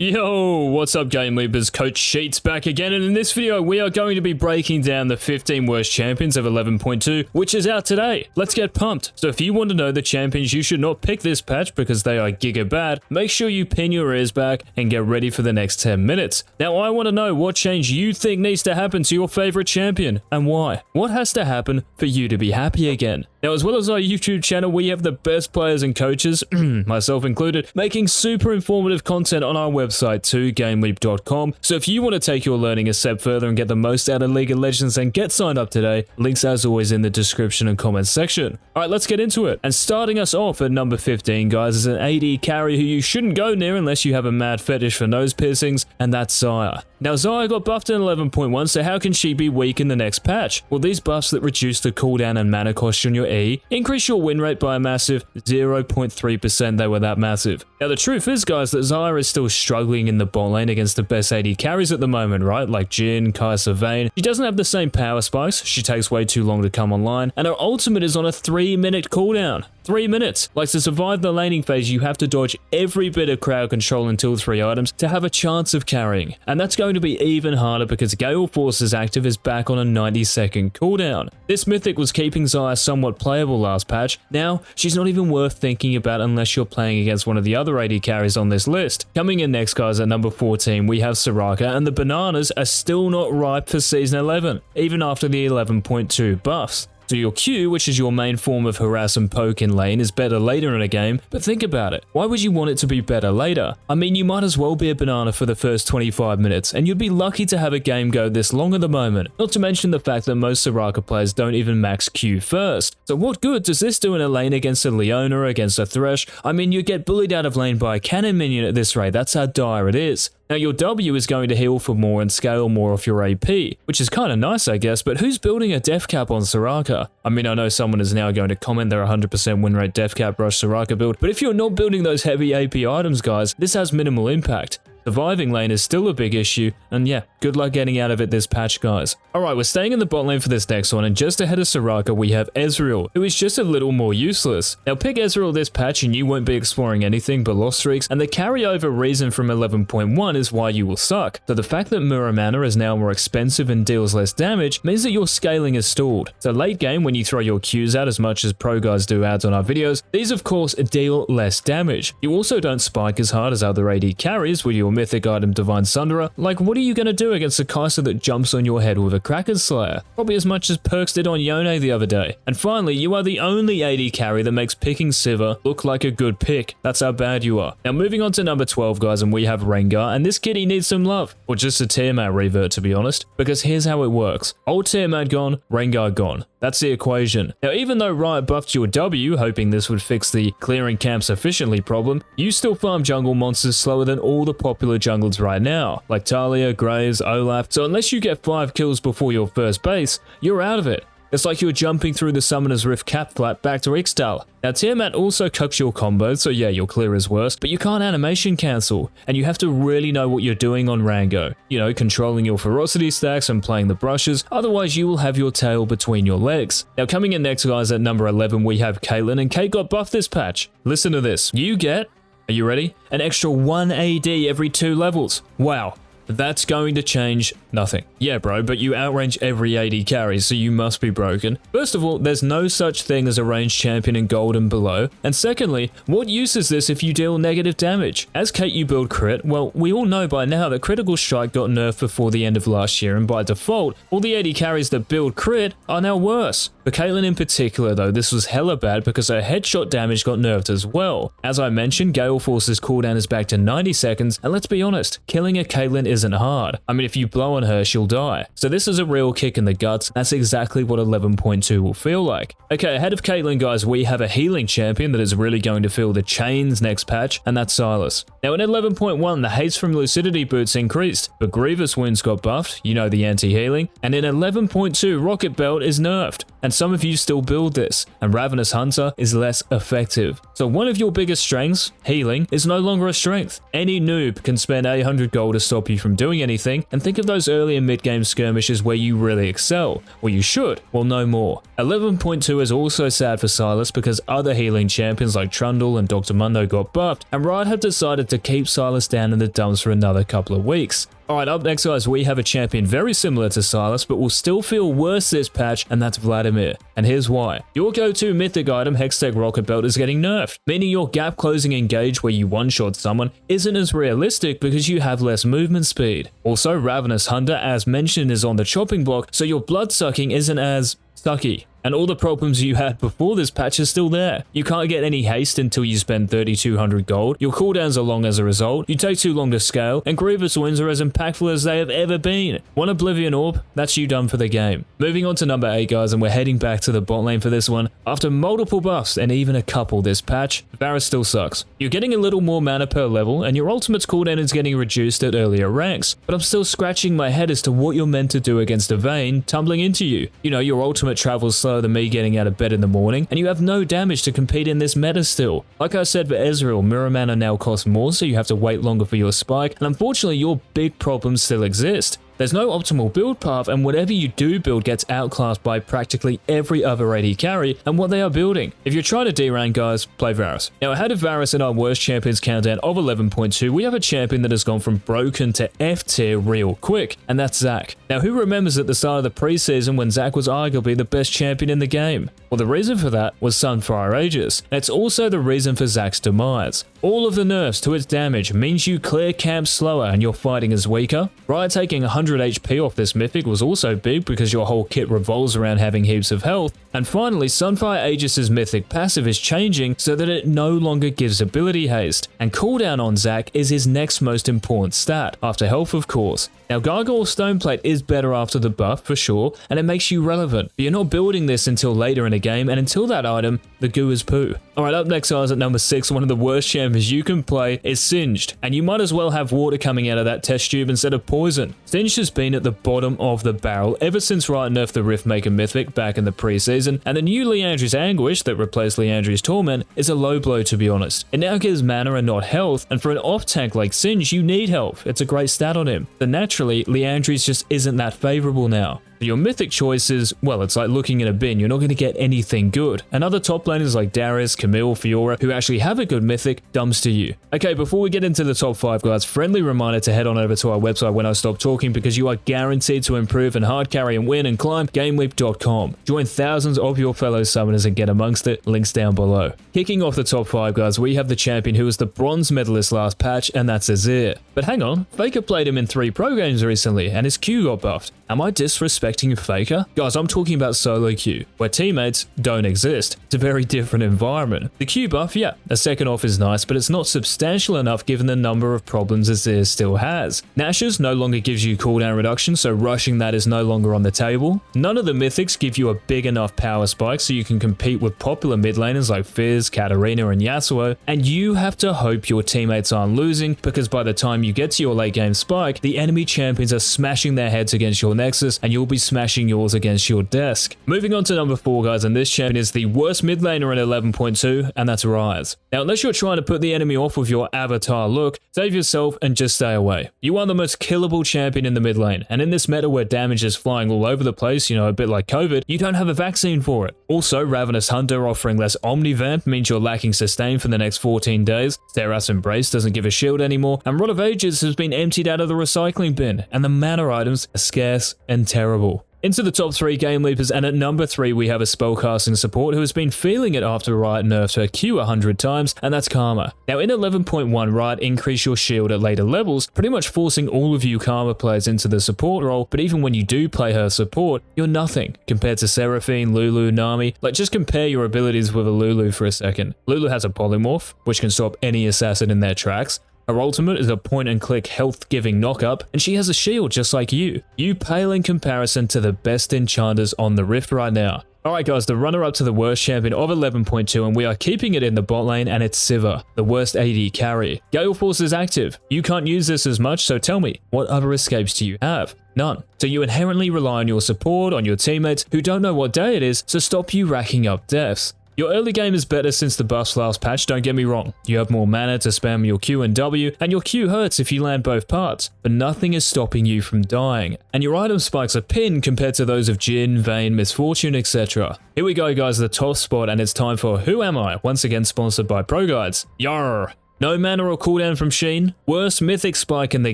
Yo, what's up GameLeapers? Coach Sheets back again, and in this video we are going to be breaking down the 15 worst champions of 11.2, which is out today. Let's get pumped. So if you want to know the champions you should not pick this patch because they are giga bad, make sure you pin your ears back and get ready for the next 10 minutes. Now I want to know what change you think needs to happen to your favorite champion and why. What has to happen for you to be happy again? Now, as well as our YouTube channel, we have the best players and coaches, myself included, making super informative content on our website too, GameLeap.com. So if you want to take your learning a step further and get the most out of League of Legends, then get signed up today. Links as always in the description and comments section. Alright, let's get into it. And starting us off at number 15, guys, is an AD carry who you shouldn't go near unless you have a mad fetish for nose piercings, and that's Xayah. Now, Xayah got buffed in 11.1, so how can she be weak in the next patch? Well, these buffs that reduce the cooldown and mana cost on your E, increase your win rate by a massive 0.3%, they were that massive. Now, the truth is, guys, that Xayah is still struggling in the bot lane against the best AD carries at the moment, right? Like Jhin, Kai'Sa, Vayne. She doesn't have the same power spikes, she takes way too long to come online, and her ultimate is on a 3-minute cooldown. 3 minutes. Like, to survive the laning phase, you have to dodge every bit of crowd control until 3 items to have a chance of carrying. And that's going to be even harder because Gale Force's active is back on a 90-second cooldown. This mythic was keeping Xayah somewhat playable last patch. Now, she's not even worth thinking about unless you're playing against one of the other AD carries on this list. Coming in next, guys, at number 14, we have Soraka, and the bananas are still not ripe for Season 11, even after the 11.2 buffs. So your Q, which is your main form of harass and poke in lane, is better later in a game, but think about it. Why would you want it to be better later? I mean, you might as well be a banana for the first 25 minutes, and you'd be lucky to have a game go this long at the moment. Not to mention the fact that most Soraka players don't even max Q first. So what good does this do in a lane against a Leona or against a Thresh? I mean, you get bullied out of lane by a cannon minion at this rate, that's how dire it is. Now, your W is going to heal for more and scale more off your AP, which is kind of nice, I guess, but who's building a def cap on Soraka? I mean, I know someone is now going to comment their 100% win rate def cap rush Soraka build, but if you're not building those heavy AP items, guys, this has minimal impact. Surviving lane is still a big issue, and yeah, good luck getting out of it this patch, guys. Alright, we're staying in the bot lane for this next one, and just ahead of Soraka we have Ezreal, who is just a little more useless. Now pick Ezreal this patch and you won't be exploring anything but lost streaks, and the carryover reason from 11.1 is why you will suck. So the fact that Muramana is now more expensive and deals less damage means that your scaling is stalled. So late game, when you throw your Qs out as much as pro guys do ads on our videos, these of course deal less damage. You also don't spike as hard as other AD carries with your mythic item Divine Sunderer. Like, what are you going to do against a Kai'Sa that jumps on your head with a Kraken Slayer? Probably as much as Perks did on Yone the other day. And finally, you are the only AD carry that makes picking Sivir look like a good pick. That's how bad you are. Now moving on to number 12, guys, and we have RENGAR, and this kitty needs some love. Or just a Tiamat revert, to be honest. Because here's how it works. Old Tiamat gone, RENGAR gone. That's the equation. Now, even though Riot buffed your W, hoping this would fix the clearing camps efficiently problem, you still farm jungle monsters slower than all the popular junglers right now, like Talia, Graves, Olaf, so unless you get 5 kills before your first base, you're out of it. It's like you're jumping through the Summoner's Rift cap flat back to Ixtal. Now, Tiamat also cups your combos, so yeah, your clear is worse, but you can't animation cancel, and you have to really know what you're doing on Rango. You know, controlling your ferocity stacks and playing the brushes, otherwise you will have your tail between your legs. Now, coming in next, guys, at number 11, we have CAITLYN, and Kate got buffed this patch. Listen to this. You get, are you ready? An extra 1 AD every 2 levels. Wow. That's going to change nothing. Yeah, bro, but you outrange every AD carry, so you must be broken. First of all, there's no such thing as a ranged champion in gold and below. And secondly, what use is this if you deal negative damage? As Kate, you build crit. Well, we all know by now that critical strike got nerfed before the end of last year, and by default, all the AD carries that build crit are now worse. For CAITLYN in particular, though, this was hella bad because her headshot damage got nerfed as well. As I mentioned, Gale Force's cooldown is back to 90 seconds, and let's be honest, killing a CAITLYN isn't hard. I mean, if you blow on her, she'll die. So this is a real kick in the guts. That's exactly what 11.2 will feel like. Okay, ahead of CAITLYN, guys, we have a healing champion that is really going to feel the chains next patch, and that's SYLAS. Now in 11.1, the haste from Lucidity boots increased, but Grievous wounds got buffed, you know, the anti-healing, and in 11.2, Rocket Belt is nerfed, and some of you still build this, and Ravenous Hunter is less effective. So one of your biggest strengths, healing, is no longer a strength. Any noob can spend 800 gold to stop you from from doing anything, and think of those early and mid-game skirmishes where you really excel. Well, you should. Well, no more. 11.2 is also sad for SYLAS because other healing champions like Trundle and Dr. Mundo got buffed, and Riot have decided to keep SYLAS down in the dumps for another couple of weeks. Alright, up next guys, we have a champion very similar to SYLAS, but will still feel worse this patch, and that's VLADIMIR. And here's why. Your go-to mythic item, Hextech Rocket Belt, is getting nerfed, meaning your gap closing engage where you one-shot someone isn't as realistic because you have less movement speed. Also, Ravenous Hunter, as mentioned, is on the chopping block, so your blood sucking isn't as sucky. And all the problems you had before this patch are still there. You can't get any haste until you spend 3200 gold, your cooldowns are long as a result, you take too long to scale, and Grievous wins are as impactful as they have ever been. One Oblivion Orb? That's you done for the game. Moving on to number 8 guys, and we're heading back to the bot lane for this one. After multiple buffs, and even a couple this patch, VARUS still sucks. You're getting a little more mana per level, and your ultimate's cooldown is getting reduced at earlier ranks, but I'm still scratching my head as to what you're meant to do against a Vayne tumbling into you. You know, your ultimate travels slower than me getting out of bed in the morning, and you have no damage to compete in this meta still. Like I said for Ezreal, Mirror Mana now costs more, so you have to wait longer for your spike, and unfortunately your big problems still exist. There's no optimal build path, and whatever you do build gets outclassed by practically every other AD carry and what they are building. If you're trying to D-rank guys, play VARUS. Now ahead of VARUS in our worst champions countdown of 11.2, we have a champion that has gone from broken to F tier real quick, and that's Zac. Now who remembers at the start of the preseason when Zac was arguably the best champion in the game? Well, the reason for that was Sunfire Aegis, and it's also the reason for Zac's demise. All of the nerfs to its damage means you clear camps slower and your fighting is weaker. Riot taking 100 HP off this mythic was also big because your whole kit revolves around having heaps of health. And finally, Sunfire Aegis' mythic passive is changing so that it no longer gives ability haste, and cooldown on Zac is his next most important stat, after health of course. Now Gargoyle Stoneplate is better after the buff for sure, and it makes you relevant, but you're not building this until later in the game, and until that item, the goo is poo. Alright, up next guys at number 6, one of the worst champions you can play is Singed, and you might as well have water coming out of that test tube instead of poison. Singed has been at the bottom of the barrel ever since Riot nerfed the Riftmaker mythic back in the preseason, and the new Liandry's Anguish that replaced Liandry's Torment is a low blow to be honest. It now gives mana and not health, and for an off tank like Singed you need health, it's a great stat on him. So naturally, Liandry's just isn't that favorable now. Your mythic choices, well, it's like looking in a bin, you're not going to get anything good. And other top laners like Darius, Camille, Fiora, who actually have a good mythic, dumps to you. Okay, before we get into the top 5 guys, friendly reminder to head on over to our website when I stop talking because you are guaranteed to improve and hard carry and win and climb GameLeap.com. Join thousands of your fellow summoners and get amongst it, links down below. Kicking off the top 5 guys, we have the champion who was the bronze medalist last patch, and that's AZIR. But hang on, Faker played him in 3 pro games recently and his Q got buffed. Am I disrespecting Faker? Guys, I'm talking about solo queue, where teammates don't exist. It's a very different environment. The Q buff, yeah, a second off is nice, but it's not substantial enough given the number of problems AZIR still has. Nash's no longer gives you cooldown reduction, so rushing that is no longer on the table. None of the mythics give you a big enough power spike so you can compete with popular mid laners like Fizz, Katarina, and Yasuo, and you have to hope your teammates aren't losing because by the time you get to your late game spike, the enemy champions are smashing their heads against your Nexus and you'll be smashing yours against your desk. Moving on to number 4 guys, and this champion is the worst mid laner in 11.2, and that's RYZE. Now unless you're trying to put the enemy off with your avatar look, save yourself and just stay away. You are the most killable champion in the mid lane, and in this meta where damage is flying all over the place, you know, a bit like COVID, you don't have a vaccine for it. Also, Ravenous Hunter offering less Omnivamp means you're lacking sustain for the next 14 days, Serap's Embrace doesn't give a shield anymore, and Rod of Ages has been emptied out of the recycling bin, and the mana items are scarce and terrible. Into the top 3 game leapers, and at number 3 we have a spellcasting support who has been feeling it after Riot nerfed her Q 100 times, and that's Karma. Now in 11.1 Riot increased your shield at later levels, pretty much forcing all of you Karma players into the support role, but even when you do play her support, you're nothing compared to Seraphine, Lulu, Nami. Like just compare your abilities with a Lulu for a second. Lulu has a polymorph, which can stop any assassin in their tracks. Her ultimate is a point-and-click health-giving knock-up, and she has a shield just like you. You pale in comparison to the best enchanters on the Rift right now. Alright guys, the runner-up to the worst champion of 11.2, and we are keeping it in the bot lane, and it's Sivir, the worst AD carry. Gale Force is active. You can't use this as much, so tell me, what other escapes do you have? None. So you inherently rely on your support, on your teammates, who don't know what day it is, to stop you racking up deaths. Your early game is better since the buffs last patch, don't get me wrong. You have more mana to spam your Q and W, and your Q hurts if you land both parts, but nothing is stopping you from dying. And your item spikes are pinned compared to those of Jhin, Vayne, Misfortune, etc. Here we go guys, the top spot, and it's time for Who Am I? Once again sponsored by Pro Guides. Yarr! No mana or cooldown from Sheen. Worst mythic spike in the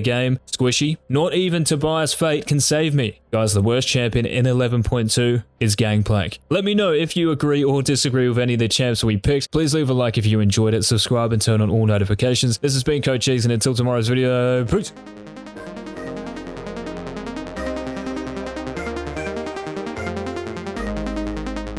game. Squishy. Not even Tobias Fate can save me. Guys, the worst champion in 11.2 is Gangplank. Let me know if you agree or disagree with any of the champs we picked. Please leave a like if you enjoyed it, subscribe and turn on all notifications. This has been CAITLYN, and until tomorrow's video, peace!